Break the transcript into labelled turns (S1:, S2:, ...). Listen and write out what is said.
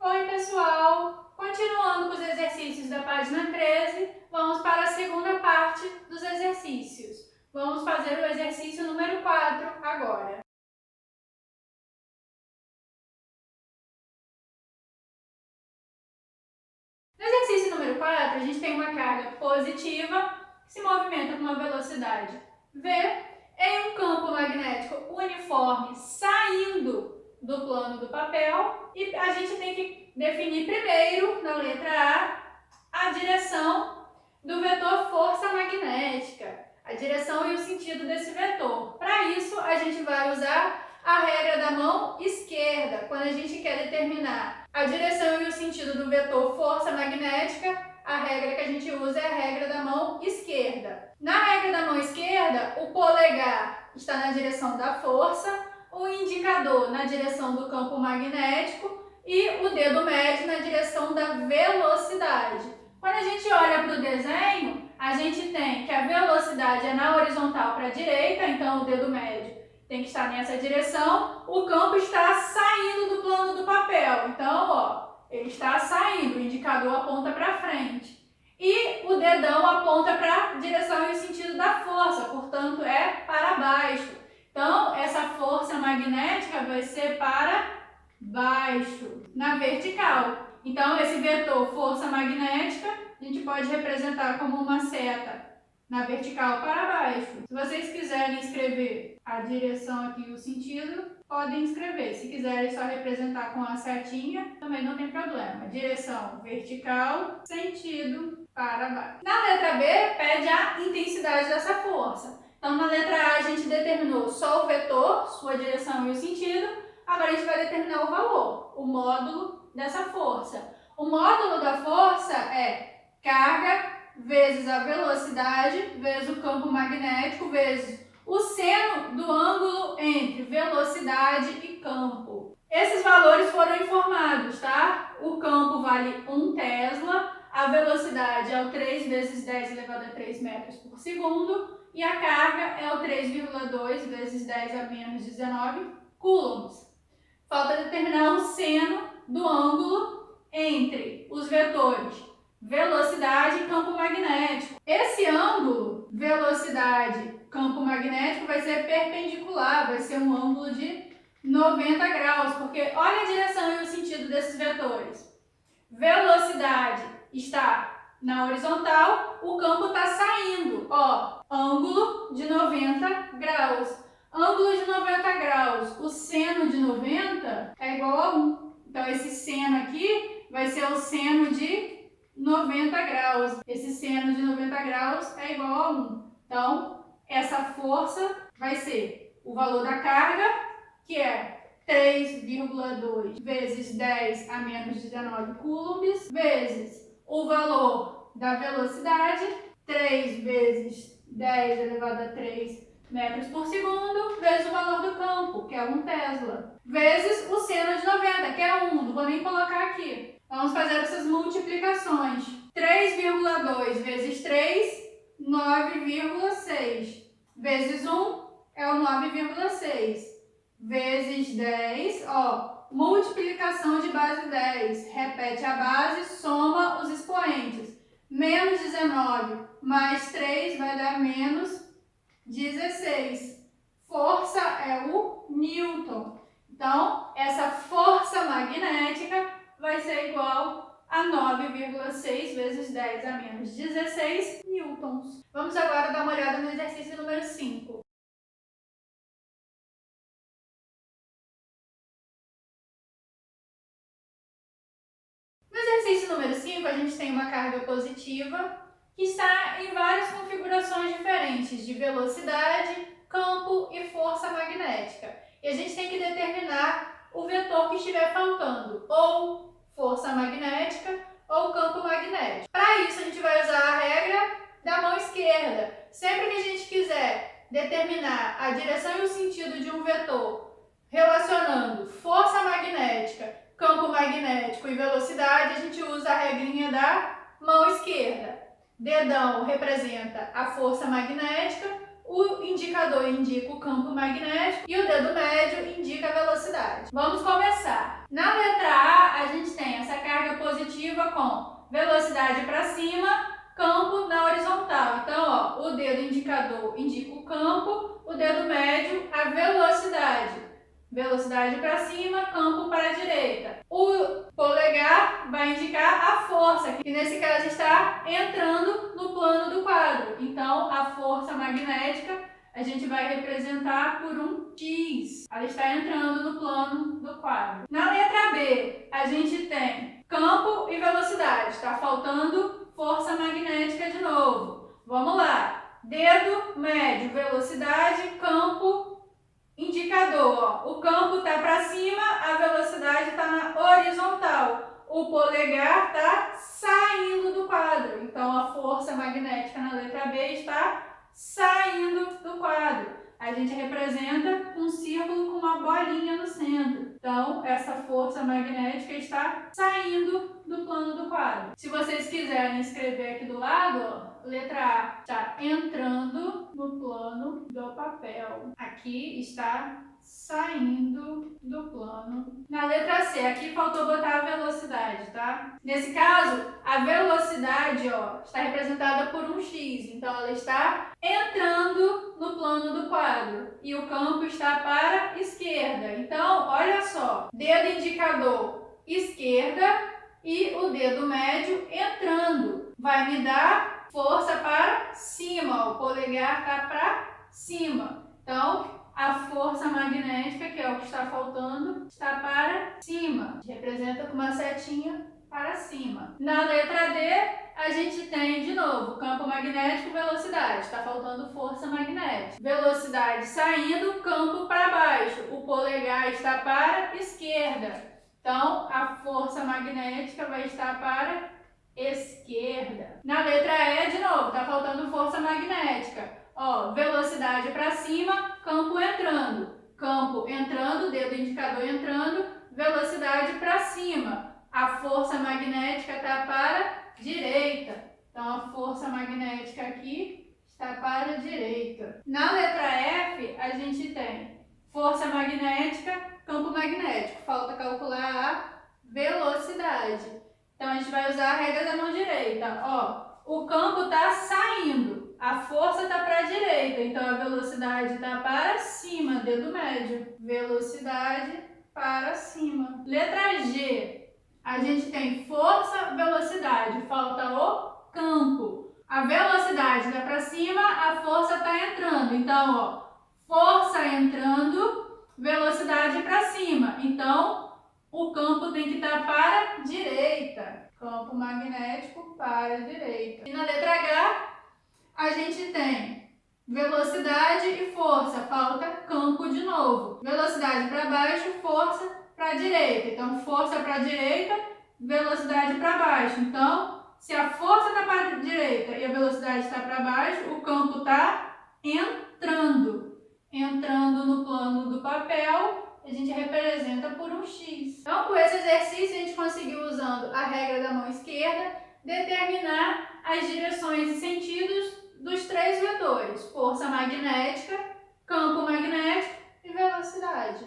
S1: Oi, pessoal! Continuando com os exercícios da página 13, vamos para a segunda parte dos exercícios. Vamos fazer o exercício número 4 agora. No exercício número 4, a gente tem uma carga positiva que se movimenta com uma velocidade v em um campo magnético uniforme saindo do plano do papel, e a gente tem que definir primeiro, na letra A direção do vetor força magnética, a direção e o sentido desse vetor. Para isso, a gente vai usar a regra da mão esquerda, quando a gente quer determinar a direção e o sentido do vetor força magnética. A regra que a gente usa é a regra da mão esquerda. Na regra da mão esquerda, o polegar está na direção da força, o indicador na direção do campo magnético e o dedo médio na direção da velocidade. Quando a gente olha para o desenho, a gente tem que a velocidade é na horizontal para a direita, então o dedo médio tem que estar nessa direção. O campo está saindo do plano do papel, então ele está saindo, o indicador aponta para frente. E o dedão aponta para a direção e o sentido da força, portanto é para baixo. Então essa força magnética vai ser para baixo, na vertical. Então esse vetor força magnética a gente pode representar como uma seta na vertical para baixo. Se vocês quiserem escrever a direção aqui e o sentido, podem escrever. Se quiserem só representar com a setinha, também não tem problema. Direção vertical, sentido para baixo. Na letra B, pede a intensidade dessa força. Então, na letra A, a gente determinou só o vetor, sua direção e o sentido. Agora, a gente vai determinar o valor, o módulo dessa força. O módulo da força é carga vezes a velocidade, vezes o campo magnético, vezes o seno do ângulo entre velocidade e campo. Esses valores foram informados, tá? O campo vale 1 Tesla, a velocidade é o 3 vezes 10 elevado a 3 metros por segundo e a carga é o 3,2 vezes 10 a menos 19 coulombs. Falta determinar o seno do ângulo entre os vetores velocidade e campo magnético. Esse ângulo, velocidade, campo magnético, vai ser perpendicular, vai ser um ângulo de 90 graus, porque olha a direção e o sentido desses vetores. Velocidade está na horizontal, o campo está saindo, ângulo de 90 graus. Ângulo de 90 graus, o seno de 90 é igual a 1. Então, esse seno aqui vai ser o seno de 90 graus. Esse seno de 90 graus é igual a 1. Então, essa força vai ser o valor da carga, que é 3,2 vezes 10 a menos 19 coulombs, vezes o valor da velocidade, 3 vezes 10 elevado a 3 metros por segundo, vezes o valor do campo, que é 1 Tesla, vezes o seno de 90, que é 1. Não vou nem colocar aqui. Vamos fazer essas multiplicações. 3,2 vezes 3, 9,6. Vezes 1 é o 9,6. Vezes 10, multiplicação de base 10. Repete a base, soma os expoentes. Menos 19 mais 3 vai dar menos 16. Força é o Newton. Então, essa força magnética vai ser igual a 9,6 vezes 10 a menos 16 newtons. Vamos agora dar uma olhada no exercício número 5. No exercício número 5, a gente tem uma carga positiva que está em várias configurações diferentes de velocidade, campo e força magnética. E a gente tem que determinar o vetor que estiver faltando, ou força magnética ou campo magnético. Para isso, a gente vai usar a regra da mão esquerda. Sempre que a gente quiser determinar a direção e o sentido de um vetor relacionando força magnética, campo magnético e velocidade, a gente usa a regrinha da mão esquerda. Dedão representa a força magnética, o indicador indica o campo magnético e o dedo médio indica a velocidade. Vamos começar. Na letra A, a gente tem positiva com velocidade para cima, campo na horizontal. Então, ó, o dedo indicador indica o campo, o dedo médio a velocidade. Velocidade para cima, campo para a direita. O polegar vai indicar a força, que nesse caso está entrando no plano do quadro. Então, a força magnética a gente vai representar por um X. Ela está entrando no plano do quadro. Na letra B, a gente tem campo e velocidade. Está faltando força magnética de novo. Vamos lá. Dedo médio, velocidade, campo, indicador. Ó. O campo está para cima, a velocidade está na horizontal. O polegar está saindo do quadro. Então, a força magnética na letra B está saindo do quadro. A gente representa um círculo com uma bolinha no centro. Então, essa força magnética está saindo do plano do quadro. Se vocês quiserem escrever aqui do lado, ó, letra A está entrando no plano do papel. Aqui está saindo do plano. Na letra C, aqui faltou botar a velocidade, tá? Nesse caso, a velocidade, ó, está representada por um X. Então, ela está entrando no plano do quadro e o campo está para a esquerda. Então, olha só, dedo indicador esquerda e o dedo médio entrando. Vai me dar força para cima, o polegar está para cima. Então, a força magnética, que é o que está faltando, está para cima. Representa com uma setinha para cima. Na letra D, a gente tem, de novo, campo magnético, velocidade. Está faltando força magnética. Velocidade saindo, campo para baixo. O polegar está para a esquerda. Então, a força magnética vai estar para esquerda. Na letra E, de novo, está faltando força magnética. Ó, velocidade para cima, campo entrando. Campo entrando, dedo indicador entrando, velocidade para cima. A força magnética está para a direita. Então, a força magnética aqui está para a direita. Na letra F, a gente tem força magnética, campo magnético. Falta calcular a velocidade. Então, a gente vai usar a regra da mão direita. Ó, o campo está saindo, a força está para a direita, então a velocidade está para cima, dedo médio. Velocidade para cima. Letra G, a gente tem força, velocidade, falta o campo. A velocidade está para cima, a força está entrando. Então, ó, força entrando, velocidade para cima. Então, o campo tem que estar para a direita. Campo magnético para a direita. E na letra H, a gente tem velocidade e força. Falta campo de novo. Velocidade para baixo, força para a direita. Então, força para a direita, velocidade para baixo. Então, se a força está para a direita e a velocidade está para baixo, o campo está entrando. Entrando no plano do papel, a gente representa por um X. Então, com esse exercício, a gente conseguiu, usando a regra da mão esquerda, determinar as direções e sentidos dos três vetores: força magnética, campo magnético e velocidade.